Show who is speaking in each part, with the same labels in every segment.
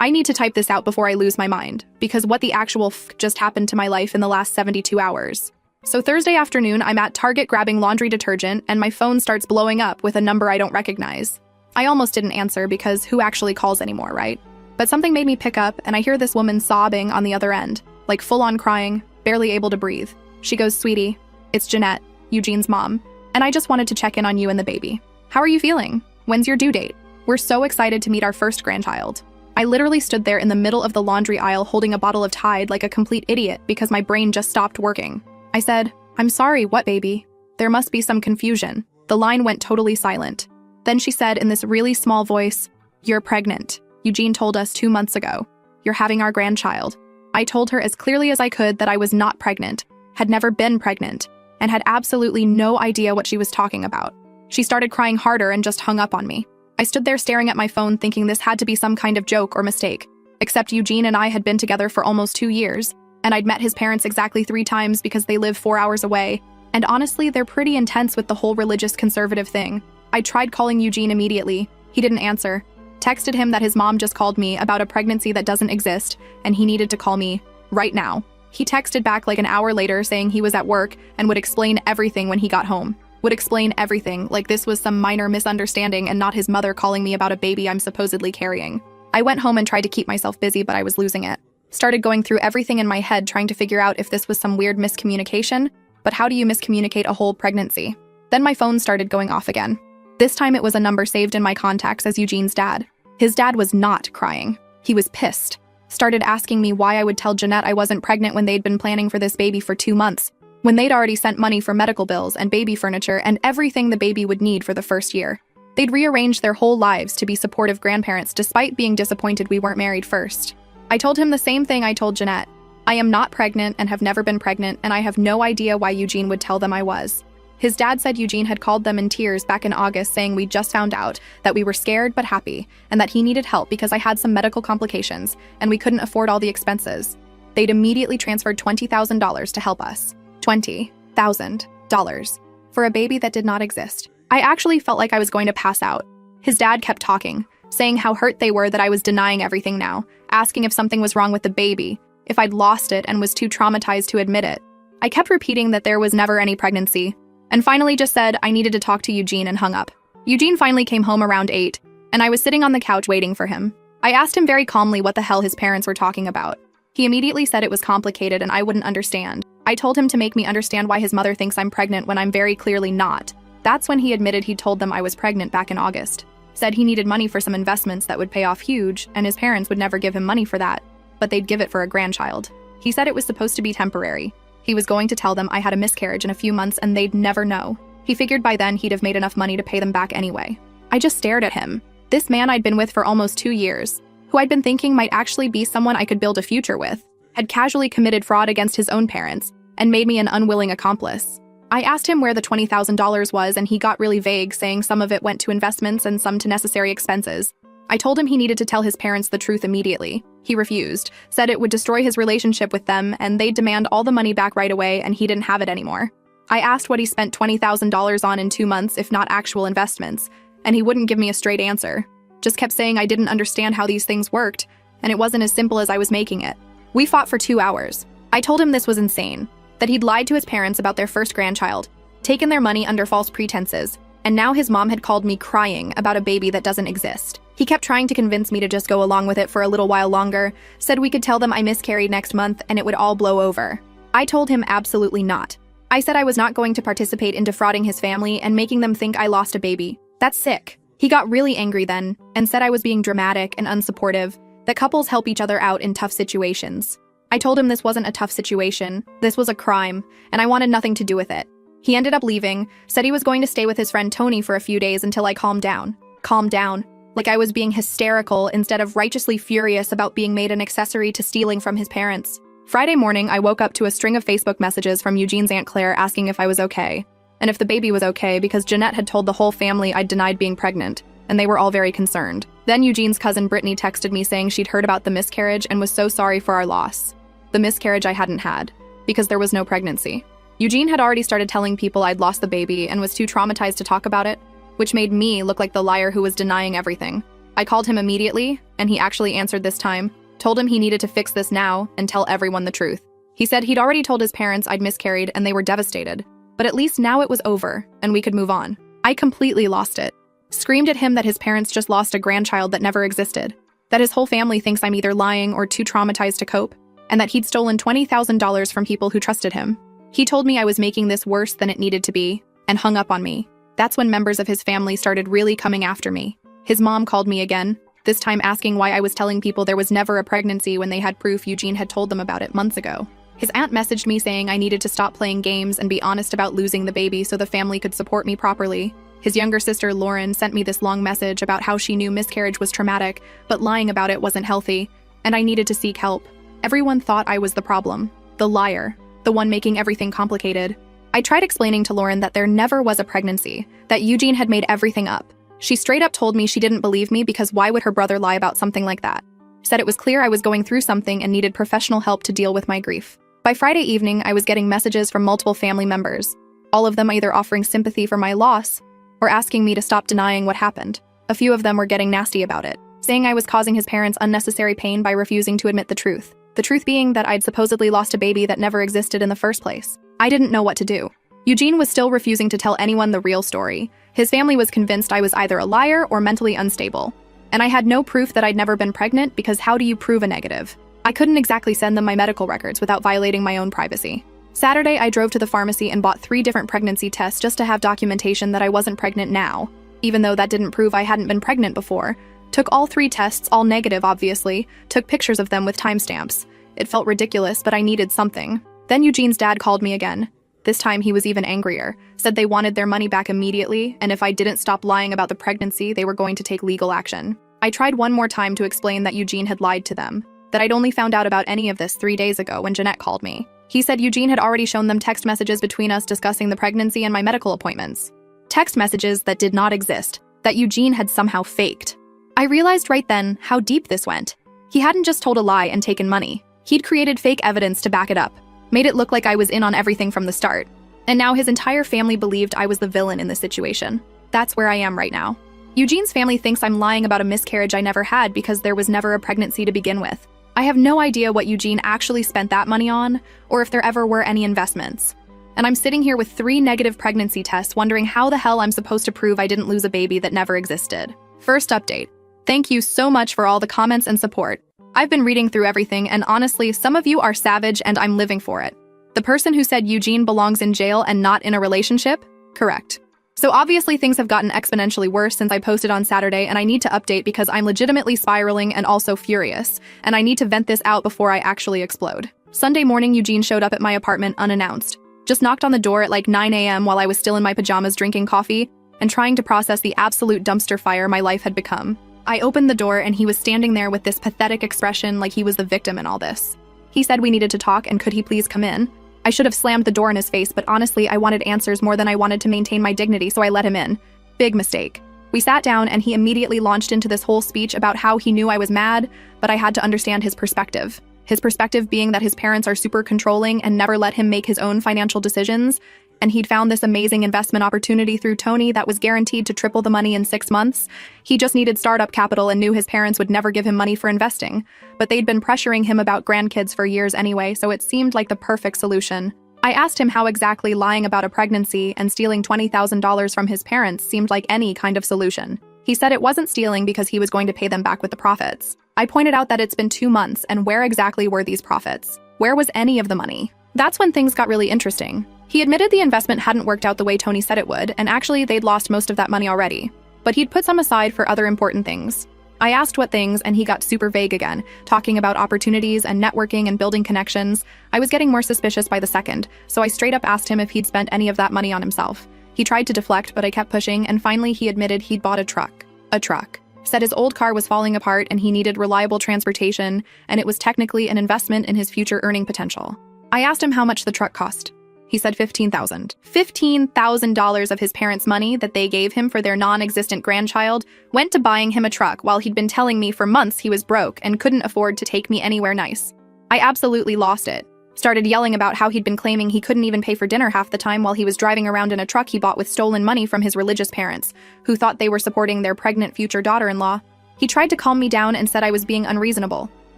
Speaker 1: I need to type this out before I lose my mind, because what the actual just happened to my life in the last 72 hours. So Thursday afternoon, I'm at Target grabbing laundry detergent, and my phone starts blowing up with a number I don't recognize. I almost didn't answer because who actually calls anymore, right? But something made me pick up, and I hear this woman sobbing on the other end, like full-on crying, barely able to breathe. She goes, "Sweetie, it's Jeanette, Eugene's mom, and I just wanted to check in on you and the baby. How are you feeling? When's your due date? We're so excited to meet our first grandchild." I literally stood there in the middle of the laundry aisle holding a bottle of Tide like a complete idiot because my brain just stopped working. I said, "I'm sorry, what baby? There must be some confusion." The line went totally silent. Then she said in this really small voice, "You're pregnant. Eugene told us 2 months ago. You're having our grandchild." I told her as clearly as I could that I was not pregnant, had never been pregnant, and had absolutely no idea what she was talking about. She started crying harder and just hung up on me. I stood there staring at my phone thinking this had to be some kind of joke or mistake, except Eugene and I had been together for almost 2 years, and I'd met his parents exactly 3 times because they live 4 hours away, and honestly, they're pretty intense with the whole religious conservative thing. I tried calling Eugene immediately. He didn't answer. Texted him that his mom just called me about a pregnancy that doesn't exist, and he needed to call me right now. He texted back like an hour later saying he was at work and would explain everything when he got home. Would explain everything, like this was some minor misunderstanding and not his mother calling me about a baby I'm supposedly carrying. I went home and tried to keep myself busy, but I was losing it. Started going through everything in my head trying to figure out if this was some weird miscommunication, but how do you miscommunicate a whole pregnancy? Then my phone started going off again. This time it was a number saved in my contacts as Eugene's dad. His dad was not crying. He was pissed. Started asking me why I would tell Jeanette I wasn't pregnant when they'd been planning for this baby for 2 months, when they'd already sent money for medical bills and baby furniture and everything the baby would need for the first year. They'd rearranged their whole lives to be supportive grandparents despite being disappointed we weren't married first. I told him the same thing I told Jeanette. I am not pregnant and have never been pregnant, and I have no idea why Eugene would tell them I was. His dad said Eugene had called them in tears back in August saying we just found out, that we were scared but happy, and that he needed help because I had some medical complications and we couldn't afford all the expenses. They'd immediately transferred $20,000 to help us. $20,000 for a baby that did not exist. I actually felt like I was going to pass out. His dad kept talking, saying how hurt they were that I was denying everything now, asking if something was wrong with the baby, if I'd lost it and was too traumatized to admit it. I kept repeating that there was never any pregnancy, and finally just said I needed to talk to Eugene and hung up. Eugene finally came home around 8, and I was sitting on the couch waiting for him. I asked him very calmly what the hell his parents were talking about. He immediately said it was complicated and I wouldn't understand. I told him to make me understand why his mother thinks I'm pregnant when I'm very clearly not. That's when he admitted he'd told them I was pregnant back in August. Said he needed money for some investments that would pay off huge, and his parents would never give him money for that, but they'd give it for a grandchild. He said it was supposed to be temporary. He was going to tell them I had a miscarriage in a few months and they'd never know. He figured by then he'd have made enough money to pay them back anyway. I just stared at him. This man I'd been with for almost 2 years, who I'd been thinking might actually be someone I could build a future with, had casually committed fraud against his own parents and made me an unwilling accomplice. I asked him where the $20,000 was and he got really vague, saying some of it went to investments and some to necessary expenses. I told him he needed to tell his parents the truth immediately. He refused, said it would destroy his relationship with them and they'd demand all the money back right away and he didn't have it anymore. I asked what he spent $20,000 on in 2 months if not actual investments, and he wouldn't give me a straight answer. Just kept saying I didn't understand how these things worked, and it wasn't as simple as I was making it. We fought for 2 hours. I told him this was insane, that he'd lied to his parents about their first grandchild, taken their money under false pretenses, and now his mom had called me crying about a baby that doesn't exist. He kept trying to convince me to just go along with it for a little while longer, said we could tell them I miscarried next month and it would all blow over. I told him absolutely not. I said I was not going to participate in defrauding his family and making them think I lost a baby. That's sick. He got really angry then and said I was being dramatic and unsupportive, that couples help each other out in tough situations. I told him this wasn't a tough situation, this was a crime, and I wanted nothing to do with it. He ended up leaving, said he was going to stay with his friend Tony for a few days until I calmed down. Calmed down. Like I was being hysterical instead of righteously furious about being made an accessory to stealing from his parents. Friday morning, I woke up to a string of Facebook messages from Eugene's Aunt Claire asking if I was okay, and if the baby was okay because Jeanette had told the whole family I'd denied being pregnant, and they were all very concerned. Then Eugene's cousin Brittany texted me saying she'd heard about the miscarriage and was so sorry for our loss. The miscarriage I hadn't had, because there was no pregnancy. Eugene had already started telling people I'd lost the baby and was too traumatized to talk about it, which made me look like the liar who was denying everything. I called him immediately, and he actually answered this time, told him he needed to fix this now and tell everyone the truth. He said he'd already told his parents I'd miscarried and they were devastated, but at least now it was over and we could move on. I completely lost it. Screamed at him that his parents just lost a grandchild that never existed, that his whole family thinks I'm either lying or too traumatized to cope, and that he'd stolen $20,000 from people who trusted him. He told me I was making this worse than it needed to be, and hung up on me. That's when members of his family started really coming after me. His mom called me again, this time asking why I was telling people there was never a pregnancy when they had proof Eugene had told them about it months ago. His aunt messaged me saying I needed to stop playing games and be honest about losing the baby so the family could support me properly. His younger sister, Lauren, sent me this long message about how she knew miscarriage was traumatic, but lying about it wasn't healthy, and I needed to seek help. Everyone thought I was the problem, the liar, the one making everything complicated. I tried explaining to Lauren that there never was a pregnancy, that Eugene had made everything up. She straight up told me she didn't believe me because why would her brother lie about something like that? Said it was clear I was going through something and needed professional help to deal with my grief. By Friday evening, I was getting messages from multiple family members, all of them either offering sympathy for my loss or asking me to stop denying what happened. A few of them were getting nasty about it, saying I was causing his parents unnecessary pain by refusing to admit the truth. The truth being that I'd supposedly lost a baby that never existed in the first place. I didn't know what to do. Eugene was still refusing to tell anyone the real story. His family was convinced I was either a liar or mentally unstable. And I had no proof that I'd never been pregnant because how do you prove a negative? I couldn't exactly send them my medical records without violating my own privacy. Saturday, I drove to the pharmacy and bought 3 different pregnancy tests just to have documentation that I wasn't pregnant now, even though that didn't prove I hadn't been pregnant before. Took all 3 tests, all negative obviously, took pictures of them with timestamps. It felt ridiculous, but I needed something. Then Eugene's dad called me again. This time he was even angrier, said they wanted their money back immediately, and if I didn't stop lying about the pregnancy, they were going to take legal action. I tried one more time to explain that Eugene had lied to them, that I'd only found out about any of this 3 days ago when Jeanette called me. He said Eugene had already shown them text messages between us discussing the pregnancy and my medical appointments. Text messages that did not exist, that Eugene had somehow faked. I realized right then how deep this went. He hadn't just told a lie and taken money. He'd created fake evidence to back it up, made it look like I was in on everything from the start. And now his entire family believed I was the villain in this situation. That's where I am right now. Eugene's family thinks I'm lying about a miscarriage I never had because there was never a pregnancy to begin with. I have no idea what Eugene actually spent that money on, or if there ever were any investments. And I'm sitting here with 3 negative pregnancy tests wondering how the hell I'm supposed to prove I didn't lose a baby that never existed. First update. Thank you so much for all the comments and support. I've been reading through everything, and honestly, some of you are savage and I'm living for it. The person who said Eugene belongs in jail and not in a relationship? Correct. So obviously things have gotten exponentially worse since I posted on Saturday, and I need to update because I'm legitimately spiraling and also furious, and I need to vent this out before I actually explode. Sunday morning, Eugene showed up at my apartment unannounced. Just knocked on the door at like 9 a.m. while I was still in my pajamas drinking coffee and trying to process the absolute dumpster fire my life had become. I opened the door and he was standing there with this pathetic expression like he was the victim in all this. He said we needed to talk and could he please come in? I should have slammed the door in his face, but honestly, I wanted answers more than I wanted to maintain my dignity, so I let him in. Big mistake. We sat down and he immediately launched into this whole speech about how he knew I was mad, but I had to understand his perspective. His perspective being that his parents are super controlling and never let him make his own financial decisions, and he'd found this amazing investment opportunity through Tony that was guaranteed to triple the money in 6 months. He just needed startup capital and knew his parents would never give him money for investing. But they'd been pressuring him about grandkids for years anyway, so it seemed like the perfect solution. I asked him how exactly lying about a pregnancy and stealing $20,000 from his parents seemed like any kind of solution. He said it wasn't stealing because he was going to pay them back with the profits. I pointed out that it's been 2 months, and where exactly were these profits? Where was any of the money? That's when things got really interesting. He admitted the investment hadn't worked out the way Tony said it would, and actually they'd lost most of that money already. But he'd put some aside for other important things. I asked what things, and he got super vague again, talking about opportunities and networking and building connections. I was getting more suspicious by the second, so I straight up asked him if he'd spent any of that money on himself. He tried to deflect, but I kept pushing, and finally he admitted he'd bought a truck. A truck. Said his old car was falling apart and he needed reliable transportation, and it was technically an investment in his future earning potential. I asked him how much the truck cost. He said $15,000. $15,000 of his parents' money that they gave him for their non-existent grandchild went to buying him a truck while he'd been telling me for months he was broke and couldn't afford to take me anywhere nice. I absolutely lost it. Started yelling about how he'd been claiming he couldn't even pay for dinner half the time while he was driving around in a truck he bought with stolen money from his religious parents, who thought they were supporting their pregnant future daughter-in-law. He tried to calm me down and said I was being unreasonable,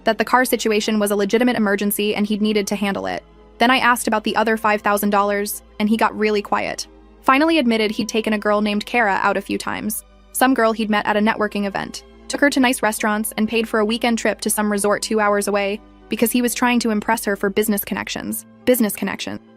Speaker 1: that the car situation was a legitimate emergency and he'd needed to handle it. Then I asked about the other $5,000, and he got really quiet. Finally admitted he'd taken a girl named Kara out a few times, some girl he'd met at a networking event, took her to nice restaurants, and paid for a weekend trip to some resort 2 hours away because he was trying to impress her for business connections,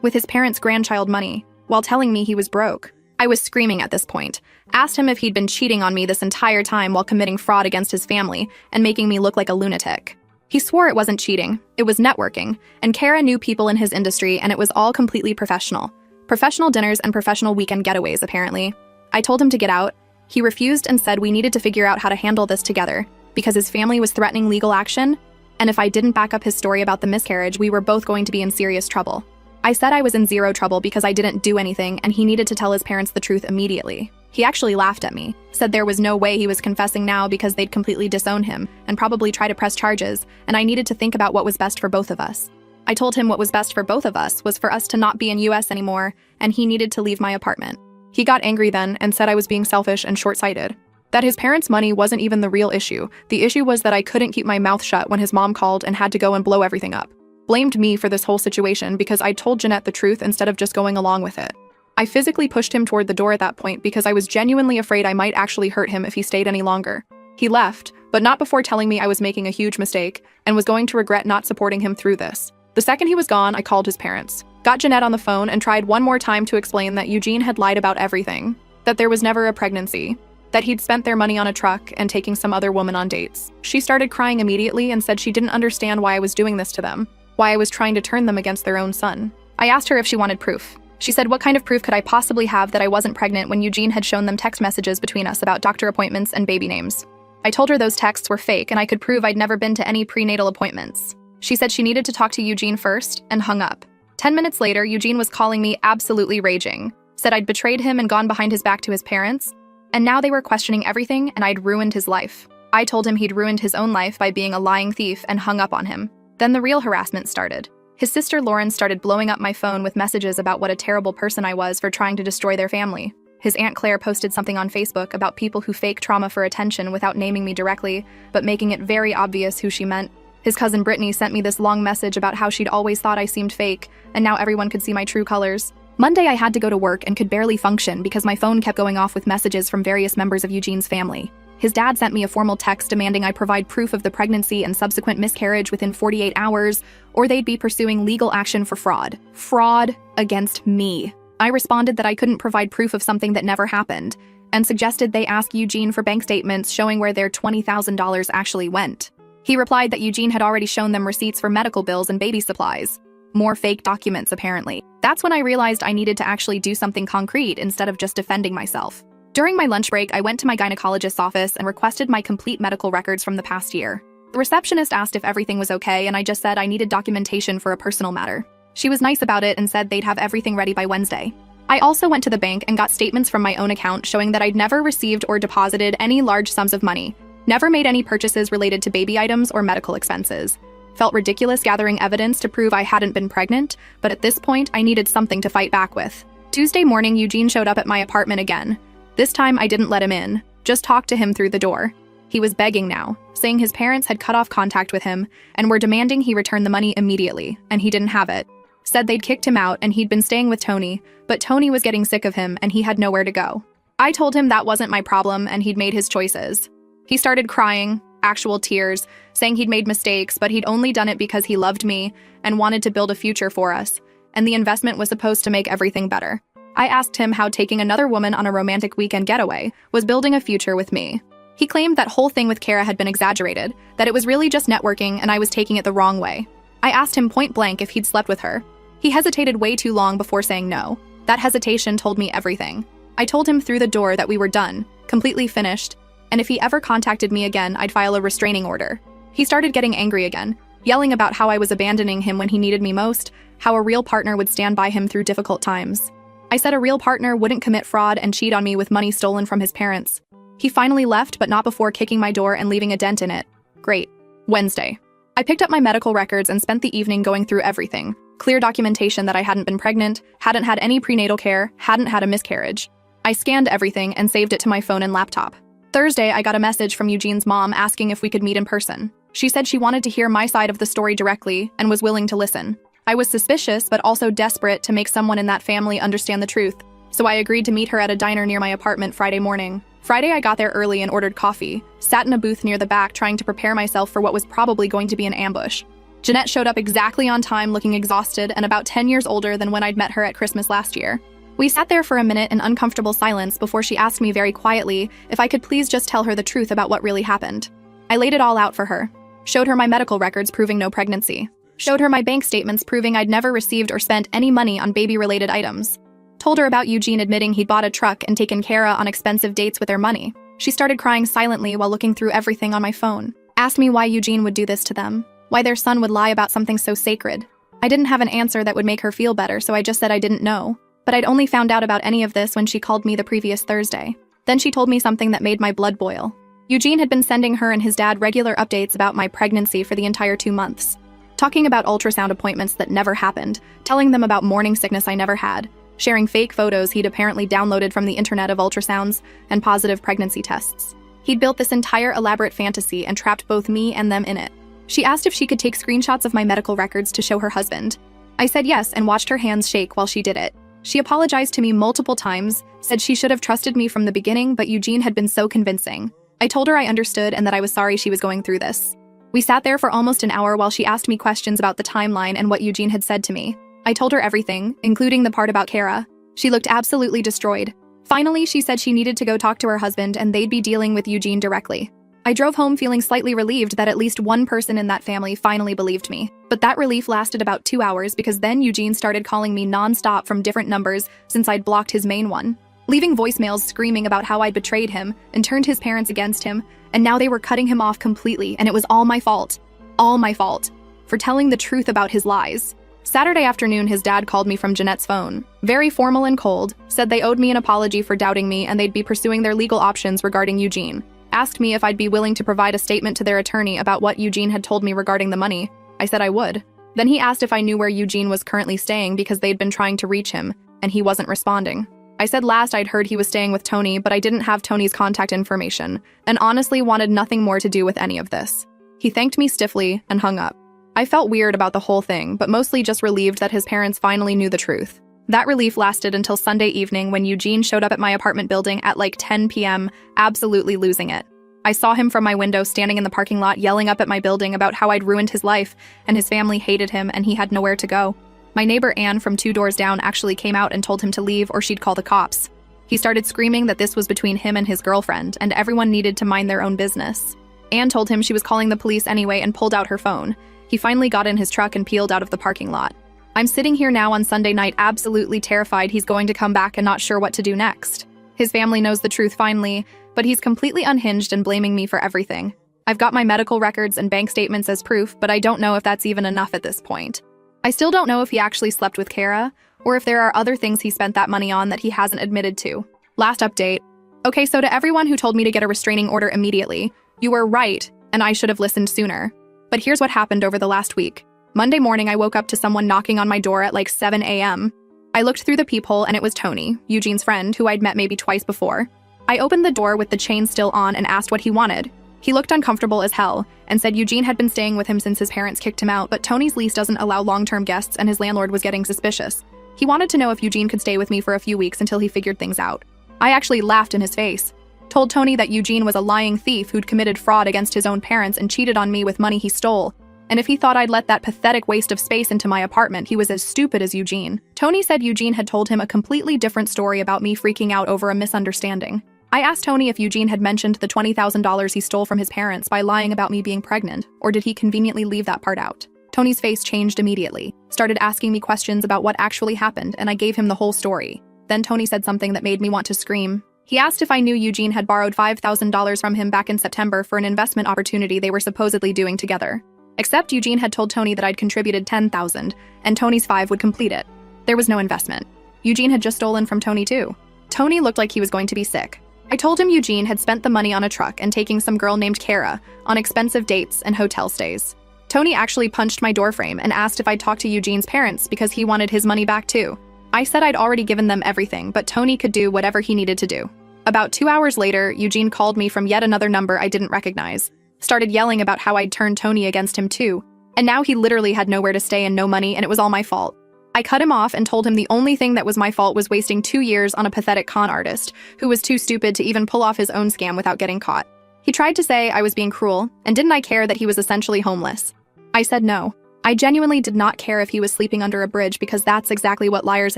Speaker 1: with his parents' grandchild money, while telling me he was broke. I was screaming at this point, asked him if he'd been cheating on me this entire time while committing fraud against his family and making me look like a lunatic. He swore it wasn't cheating, it was networking, and Kara knew people in his industry and it was all completely professional. Professional dinners and professional weekend getaways, apparently. I told him to get out. He refused and said we needed to figure out how to handle this together because his family was threatening legal action, and if I didn't back up his story about the miscarriage, we were both going to be in serious trouble. I said I was in zero trouble because I didn't do anything and he needed to tell his parents the truth immediately. He actually laughed at me, said there was no way he was confessing now because they'd completely disown him and probably try to press charges, and I needed to think about what was best for both of us. I told him what was best for both of us was for us to not be in US anymore, and he needed to leave my apartment. He got angry then and said I was being selfish and short-sighted. That his parents' money wasn't even the real issue. The issue was that I couldn't keep my mouth shut when his mom called and had to go and blow everything up. Blamed me for this whole situation because I told Jeanette the truth instead of just going along with it. I physically pushed him toward the door at that point because I was genuinely afraid I might actually hurt him if he stayed any longer. He left, but not before telling me I was making a huge mistake and was going to regret not supporting him through this. The second he was gone, I called his parents, got Jeanette on the phone, and tried one more time to explain that Eugene had lied about everything, that there was never a pregnancy, that he'd spent their money on a truck and taking some other woman on dates. She started crying immediately and said she didn't understand why I was doing this to them, why I was trying to turn them against their own son. I asked her if she wanted proof. She said what kind of proof could I possibly have that I wasn't pregnant when Eugene had shown them text messages between us about doctor appointments and baby names. I told her those texts were fake and I could prove I'd never been to any prenatal appointments. She said she needed to talk to Eugene first and hung up. 10 minutes later, Eugene was calling me absolutely raging, said I'd betrayed him and gone behind his back to his parents, and now they were questioning everything and I'd ruined his life. I told him he'd ruined his own life by being a lying thief and hung up on him. Then the real harassment started. His sister Lauren started blowing up my phone with messages about what a terrible person I was for trying to destroy their family. His Aunt Claire posted something on Facebook about people who fake trauma for attention without naming me directly, but making it very obvious who she meant. His cousin Brittany sent me this long message about how she'd always thought I seemed fake, and now everyone could see my true colors. Monday I had to go to work and could barely function because my phone kept going off with messages from various members of Eugene's family. His dad sent me a formal text demanding I provide proof of the pregnancy and subsequent miscarriage within 48 hours, or they'd be pursuing legal action for fraud. Fraud against me. I responded that I couldn't provide proof of something that never happened, and suggested they ask Eugene for bank statements showing where their $20,000 actually went. He replied that Eugene had already shown them receipts for medical bills and baby supplies. More fake documents, apparently. That's when I realized I needed to actually do something concrete instead of just defending myself. During my lunch break, I went to my gynecologist's office and requested my complete medical records from the past year. The receptionist asked if everything was okay, and I just said I needed documentation for a personal matter. She was nice about it and said they'd have everything ready by Wednesday. I also went to the bank and got statements from my own account showing that I'd never received or deposited any large sums of money, never made any purchases related to baby items or medical expenses. Felt ridiculous gathering evidence to prove I hadn't been pregnant, but at this point, I needed something to fight back with. Tuesday morning, Eugene showed up at my apartment again. This time, I didn't let him in, just talked to him through the door. He was begging now, saying his parents had cut off contact with him and were demanding he return the money immediately, and he didn't have it. Said they'd kicked him out and he'd been staying with Tony, but Tony was getting sick of him and he had nowhere to go. I told him that wasn't my problem and he'd made his choices. He started crying, actual tears, saying he'd made mistakes, but he'd only done it because he loved me and wanted to build a future for us, and the investment was supposed to make everything better. I asked him how taking another woman on a romantic weekend getaway was building a future with me. He claimed that whole thing with Kara had been exaggerated, that it was really just networking and I was taking it the wrong way. I asked him point blank if he'd slept with her. He hesitated way too long before saying no. That hesitation told me everything. I told him through the door that we were done, completely finished, and if he ever contacted me again, I'd file a restraining order. He started getting angry again, yelling about how I was abandoning him when he needed me most, how a real partner would stand by him through difficult times. I said a real partner wouldn't commit fraud and cheat on me with money stolen from his parents. He finally left, but not before kicking my door and leaving a dent in it. Great. Wednesday. I picked up my medical records and spent the evening going through everything. Clear documentation that I hadn't been pregnant, hadn't had any prenatal care, hadn't had a miscarriage. I scanned everything and saved it to my phone and laptop. Thursday, I got a message from Eugene's mom asking if we could meet in person. She said she wanted to hear my side of the story directly and was willing to listen. I was suspicious, but also desperate to make someone in that family understand the truth, so I agreed to meet her at a diner near my apartment Friday morning. Friday, I got there early and ordered coffee, sat in a booth near the back trying to prepare myself for what was probably going to be an ambush. Jeanette showed up exactly on time, looking exhausted and about 10 years older than when I'd met her at Christmas last year. We sat there for a minute in uncomfortable silence before she asked me very quietly if I could please just tell her the truth about what really happened. I laid it all out for her. Showed her my medical records proving no pregnancy. Showed her my bank statements proving I'd never received or spent any money on baby-related items. Told her about Eugene admitting he'd bought a truck and taken Kara on expensive dates with their money. She started crying silently while looking through everything on my phone. Asked me why Eugene would do this to them. Why their son would lie about something so sacred. I didn't have an answer that would make her feel better, so I just said I didn't know. But I'd only found out about any of this when she called me the previous Thursday. Then she told me something that made my blood boil. Eugene had been sending her and his dad regular updates about my pregnancy for the entire 2 months. Talking about ultrasound appointments that never happened, telling them about morning sickness I never had, sharing fake photos he'd apparently downloaded from the internet of ultrasounds and positive pregnancy tests. He'd built this entire elaborate fantasy and trapped both me and them in it. She asked if she could take screenshots of my medical records to show her husband. I said yes and watched her hands shake while she did it. She apologized to me multiple times, said she should have trusted me from the beginning, but Eugene had been so convincing. I told her I understood and that I was sorry she was going through this. We sat there for almost an hour while she asked me questions about the timeline and what Eugene had said to me. I told her everything, including the part about Kara. She looked absolutely destroyed. Finally, she said she needed to go talk to her husband and they'd be dealing with Eugene directly. I drove home feeling slightly relieved that at least one person in that family finally believed me. But that relief lasted about 2 hours because then Eugene started calling me non-stop from different numbers since I'd blocked his main one, leaving voicemails screaming about how I'd betrayed him and turned his parents against him, and now they were cutting him off completely, and it was all my fault. All my fault. For telling the truth about his lies. Saturday afternoon, his dad called me from Jeanette's phone. Very formal and cold, said they owed me an apology for doubting me and they'd be pursuing their legal options regarding Eugene. Asked me if I'd be willing to provide a statement to their attorney about what Eugene had told me regarding the money. I said I would. Then he asked if I knew where Eugene was currently staying because they'd been trying to reach him, and he wasn't responding. I said last I'd heard he was staying with Tony, but I didn't have Tony's contact information, and honestly wanted nothing more to do with any of this. He thanked me stiffly and hung up. I felt weird about the whole thing, but mostly just relieved that his parents finally knew the truth. That relief lasted until Sunday evening when Eugene showed up at my apartment building at like 10 p.m., absolutely losing it. I saw him from my window standing in the parking lot yelling up at my building about how I'd ruined his life and his family hated him and he had nowhere to go. My neighbor Anne from 2 doors down actually came out and told him to leave or she'd call the cops. He started screaming that this was between him and his girlfriend and everyone needed to mind their own business. Anne told him she was calling the police anyway and pulled out her phone. He finally got in his truck and peeled out of the parking lot. I'm sitting here now on Sunday night absolutely terrified he's going to come back and not sure what to do next. His family knows the truth finally, but he's completely unhinged and blaming me for everything. I've got my medical records and bank statements as proof, but I don't know if that's even enough at this point. I still don't know if he actually slept with Kara, or if there are other things he spent that money on that he hasn't admitted to. Last update. Okay, so to everyone who told me to get a restraining order immediately, you were right, and I should have listened sooner. But here's what happened over the last week. Monday morning, I woke up to someone knocking on my door at like 7 a.m. I looked through the peephole and it was Tony, Eugene's friend, who I'd met maybe twice before. I opened the door with the chain still on and asked what he wanted. He looked uncomfortable as hell and said Eugene had been staying with him since his parents kicked him out, but Tony's lease doesn't allow long-term guests and his landlord was getting suspicious. He wanted to know if Eugene could stay with me for a few weeks until he figured things out. I actually laughed in his face. Told Tony that Eugene was a lying thief who'd committed fraud against his own parents and cheated on me with money he stole. And if he thought I'd let that pathetic waste of space into my apartment, he was as stupid as Eugene. Tony said Eugene had told him a completely different story about me freaking out over a misunderstanding. I asked Tony if Eugene had mentioned the $20,000 he stole from his parents by lying about me being pregnant, or did he conveniently leave that part out? Tony's face changed immediately, started asking me questions about what actually happened, and I gave him the whole story. Then Tony said something that made me want to scream. He asked if I knew Eugene had borrowed $5,000 from him back in September for an investment opportunity they were supposedly doing together. Except Eugene had told Tony that I'd contributed $10,000, and Tony's $5,000 would complete it. There was no investment. Eugene had just stolen from Tony too. Tony looked like he was going to be sick. I told him Eugene had spent the money on a truck and taking some girl named Kara on expensive dates and hotel stays. Tony actually punched my doorframe and asked if I'd talk to Eugene's parents because he wanted his money back too. I said I'd already given them everything, but Tony could do whatever he needed to do. About 2 hours later, Eugene called me from yet another number I didn't recognize, started yelling about how I'd turned Tony against him too, and now he literally had nowhere to stay and no money, and it was all my fault. I cut him off and told him the only thing that was my fault was wasting 2 years on a pathetic con artist who was too stupid to even pull off his own scam without getting caught. He tried to say I was being cruel, and didn't I care that he was essentially homeless? I said no. I genuinely did not care if he was sleeping under a bridge because that's exactly what liars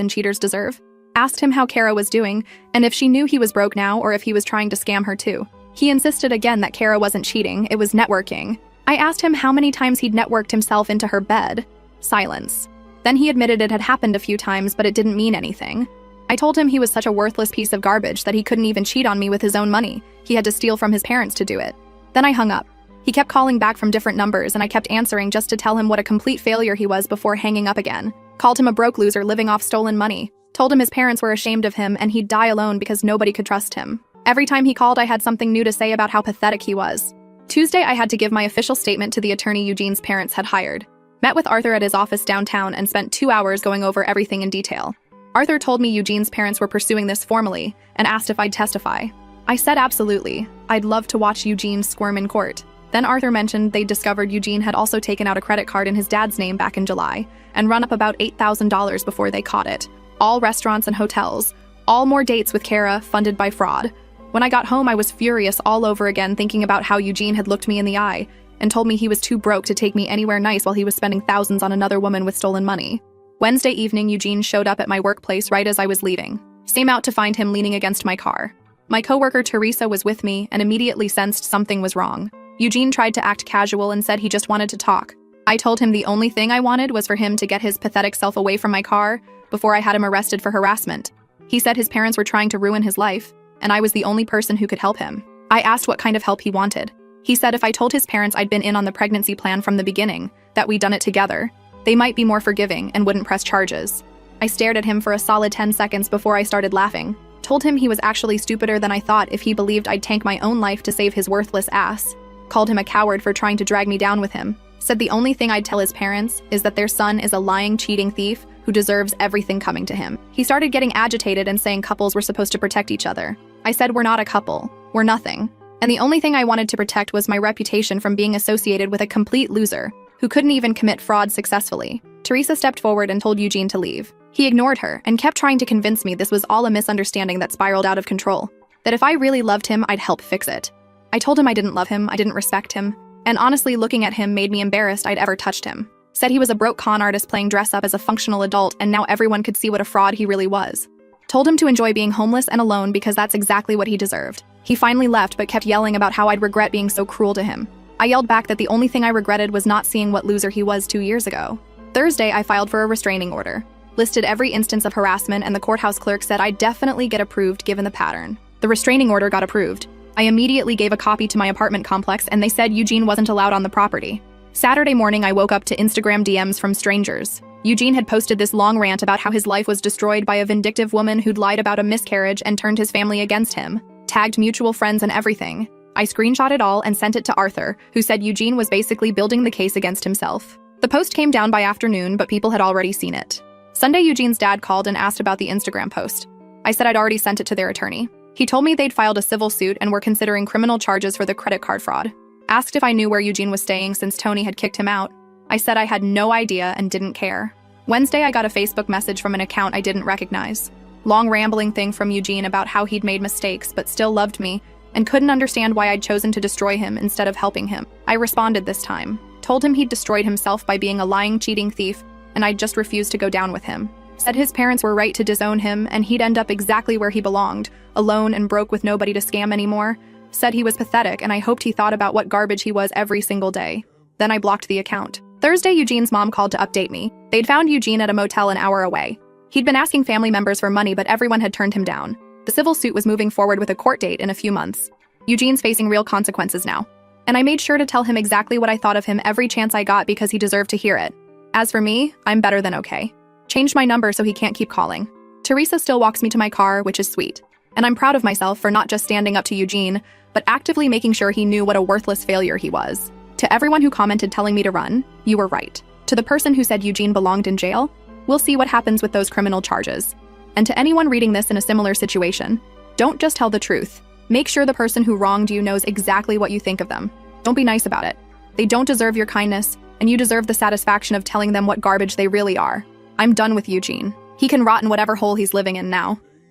Speaker 1: and cheaters deserve. Asked him how Kara was doing, and if she knew he was broke now or if he was trying to scam her too. He insisted again that Kara wasn't cheating, it was networking. I asked him how many times he'd networked himself into her bed. Silence. Then he admitted it had happened a few times, but it didn't mean anything. I told him he was such a worthless piece of garbage that he couldn't even cheat on me with his own money. He had to steal from his parents to do it. Then I hung up. He kept calling back from different numbers, and I kept answering just to tell him what a complete failure he was before hanging up again. Called him a broke loser living off stolen money. Told him his parents were ashamed of him and he'd die alone because nobody could trust him. Every time he called, I had something new to say about how pathetic he was. Tuesday, I had to give my official statement to the attorney Eugene's parents had hired. Met with Arthur at his office downtown and spent 2 hours going over everything in detail. Arthur told me Eugene's parents were pursuing this formally and asked if I'd testify. I said absolutely. I'd love to watch Eugene squirm in court. Then Arthur mentioned they'd discovered Eugene had also taken out a credit card in his dad's name back in July and run up about $8,000 before they caught it. All restaurants and hotels. All more dates with Kara, funded by fraud. When I got home, I was furious all over again, thinking about how Eugene had looked me in the eye and told me he was too broke to take me anywhere nice while he was spending thousands on another woman with stolen money. Wednesday evening, Eugene showed up at my workplace right as I was leaving. Came out to find him leaning against my car. My coworker Teresa was with me and immediately sensed something was wrong. Eugene tried to act casual and said he just wanted to talk. I told him the only thing I wanted was for him to get his pathetic self away from my car before I had him arrested for harassment. He said his parents were trying to ruin his life, and I was the only person who could help him. I asked what kind of help he wanted. He said if I told his parents I'd been in on the pregnancy plan from the beginning, that we'd done it together, they might be more forgiving and wouldn't press charges. I stared at him for a solid 10 seconds before I started laughing. Told him he was actually stupider than I thought if he believed I'd tank my own life to save his worthless ass. Called him a coward for trying to drag me down with him. Said the only thing I'd tell his parents is that their son is a lying, cheating thief who deserves everything coming to him. He started getting agitated and saying couples were supposed to protect each other. I said we're not a couple. We're nothing. And the only thing I wanted to protect was my reputation from being associated with a complete loser who couldn't even commit fraud successfully. Teresa stepped forward and told Eugene to leave. He ignored her and kept trying to convince me this was all a misunderstanding that spiraled out of control. That if I really loved him, I'd help fix it. I told him I didn't love him, I didn't respect him, and honestly looking at him made me embarrassed I'd ever touched him. Said he was a broke con artist playing dress up as a functional adult and now everyone could see what a fraud he really was. Told him to enjoy being homeless and alone because that's exactly what he deserved. He finally left but kept yelling about how I'd regret being so cruel to him. I yelled back that the only thing I regretted was not seeing what loser he was 2 years ago. Thursday, I filed for a restraining order. Listed every instance of harassment and the courthouse clerk said I'd definitely get approved given the pattern. The restraining order got approved. I immediately gave a copy to my apartment complex and they said Eugene wasn't allowed on the property. Saturday morning, I woke up to Instagram DMs from strangers. Eugene had posted this long rant about how his life was destroyed by a vindictive woman who'd lied about a miscarriage and turned his family against him, tagged mutual friends and everything. I screenshot it all and sent it to Arthur, who said Eugene was basically building the case against himself. The post came down by afternoon, but people had already seen it. Sunday, Eugene's dad called and asked about the Instagram post. I said I'd already sent it to their attorney. He told me they'd filed a civil suit and were considering criminal charges for the credit card fraud. Asked if I knew where Eugene was staying since Tony had kicked him out. I said I had no idea and didn't care. Wednesday, I got a Facebook message from an account I didn't recognize. Long rambling thing from Eugene about how he'd made mistakes but still loved me and couldn't understand why I'd chosen to destroy him instead of helping him. I responded this time. Told him he'd destroyed himself by being a lying, cheating thief and I'd just refused to go down with him. Said his parents were right to disown him and he'd end up exactly where he belonged, alone and broke with nobody to scam anymore. Said he was pathetic and I hoped he thought about what garbage he was every single day. Then I blocked the account. Thursday, Eugene's mom called to update me. They'd found Eugene at a motel an hour away. He'd been asking family members for money, but everyone had turned him down. The civil suit was moving forward with a court date in a few months. Eugene's facing real consequences now. And I made sure to tell him exactly what I thought of him every chance I got because he deserved to hear it. As for me, I'm better than okay. Changed my number so he can't keep calling. Teresa still walks me to my car, which is sweet. And I'm proud of myself for not just standing up to Eugene, but actively making sure he knew what a worthless failure he was. To everyone who commented telling me to run, you were right. To the person who said Eugene belonged in jail, we'll see what happens with those criminal charges. And to anyone reading this in a similar situation, Don't just tell the truth. Make sure the person who wronged you knows exactly what you think of them. Don't be nice about it. They don't deserve your kindness, and you deserve the satisfaction of telling them what garbage they really are. I'm done with Eugene. He can rot in whatever hole he's living in now.